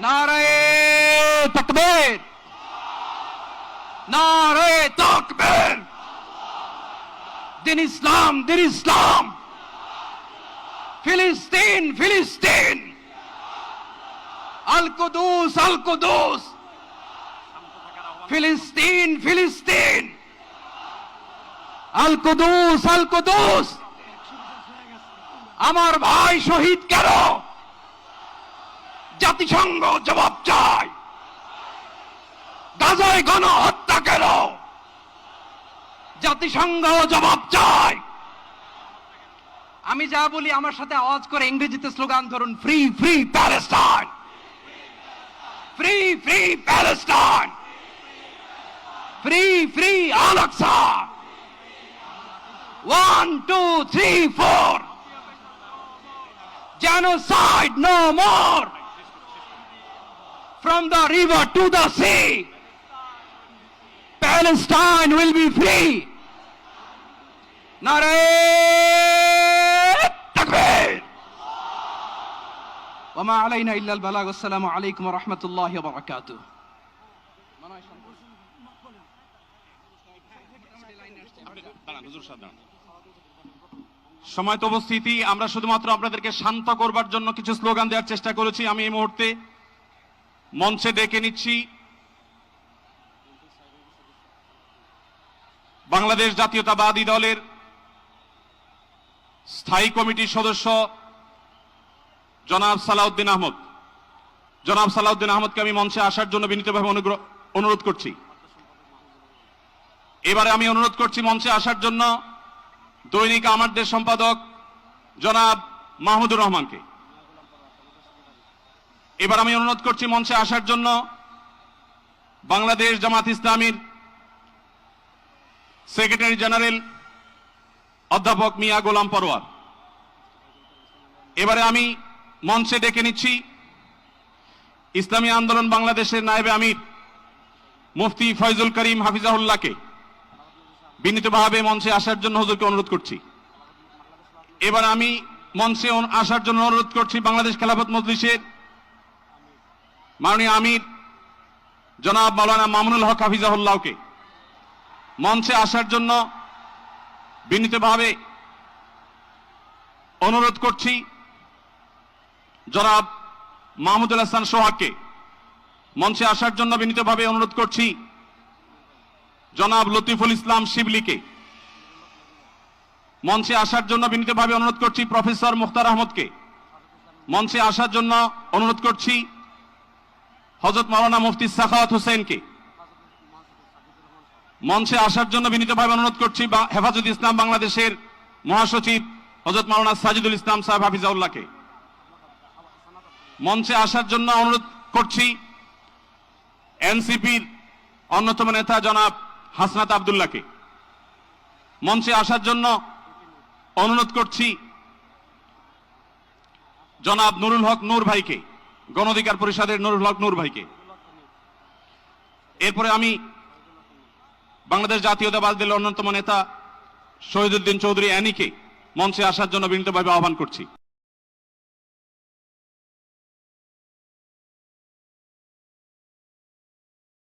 নারায়ে তাকবীর, নারায়ে তাকবীর। দিন ইসলাম, দিন ইসলাম। ফিলিস্তিন, ফিলিস্তিন। আল কুদুস, আল কুদুস। ফিলিস্তিন, ফিলিস্তিন। আল কুদুস, আল কুদুস। আমার ভাই শহীদ কেন? জাতিসংঘ জবাব চায়। গাজায় গণহত্যা কেন? জাতিসংঘ জবাব চায়। আমি যা বলি আমার সাথে আওয়াজ করে ইংরেজিতে স্লোগান ধরুন, free free Palestine, free free Palestine, free free Al Aqsa. 1 2 3 4, genocide no more. From the river to the sea, Palestine will be free. Narayeh Takbir. Wa ma alayna illa al-balagh. Assalamu alaykum wa rahmatullahi wa barakatuh. সময়ত উপস্থিতি, আমরা শুধুমাত্র আপনাদেরকে শান্ত করবার জন্য কিছু slogan দেওয়ার চেষ্টা করেছি। আমি এই মুহূর্তে মঞ্চে ডেকে নিচ্ছি বাংলাদেশ জাতীয়তাবাদী দলের স্থায়ী কমিটির সদস্য জনাব সালাউদ্দিন আহমদ। জনাব সালাউদ্দিন আহমদকে আমি মঞ্চে আসার জন্য বিনীতভাবে অনুরোধ করছি। এবারে আমি অনুরোধ করছি মঞ্চে আসার জন্য দৈনিক আমার দেশ সম্পাদক জনাব মাহমুদুর রহমানকে। এবার আমি অনুরোধ করছি মঞ্চে আসার জন্য বাংলাদেশ জামাত ইসলামীর সেক্রেটারি জেনারেল অধ্যাপক মিয়া গোলাম পরোয়ার। এবারে আমি মঞ্চে ডেকে নিচ্ছি ইসলামী আন্দোলন বাংলাদেশের নায়েবে আমির মুফতি ফয়জুল করিম হাফিজাহুল্লাহকে বিনীতভাবে মঞ্চে আসার জন্য হুজুরকে অনুরোধ করছি। এবার আমি মঞ্চে আসার জন্য অনুরোধ করছি বাংলাদেশ খেলাফত মজলিসের মাননীয় আমির জনাব মাওলানা মামুনুল হক হাফিজাহুল্লাহকে মঞ্চে আসার জন্য বিনীতভাবে অনুরোধ করছি। জনাব মাহমুদুল হাসান সোহাগকে মঞ্চে আসার জন্য বিনীতভাবে অনুরোধ করছি। জনাব লতিফুল ইসলাম শিবলিকে মঞ্চে আসার জন্য বিনীতভাবে অনুরোধ করছি। প্রফেসর মুখতার আহমদকে মঞ্চে আসার জন্য অনুরোধ করছি। হযরত মাওলানা মুফতি সাখাওয়াত হোসেনকে মঞ্চে আসার জন্য বিনীতভাবে অনুরোধ করছি। হেফাজত ইসলাম বাংলাদেশের মহাসচিব হযরত মাওলানা সাজিদুল ইসলাম সাহেব হাফিজাউল্লাহকে মঞ্চে আসার জন্য অনুরোধ করছি। এনসিপির অন্যতম নেতা জনাব হাসনাত আব্দুল্লাহকে মঞ্চে আসার জন্য অনুরোধ করছি। জনাব নুরুল হক নূর ভাইকে, গণ অধিকার পরিষদের নুরুল হক নূর ভাইকে। এরপরে আমি বাংলাদেশ জাতীয়তাবাদী দলের অন্যতম নেতা শহীদুদ্দিন চৌধুরী অ্যানিকে মঞ্চে আসার জন্য বিনীতভাবে আহ্বান করছি।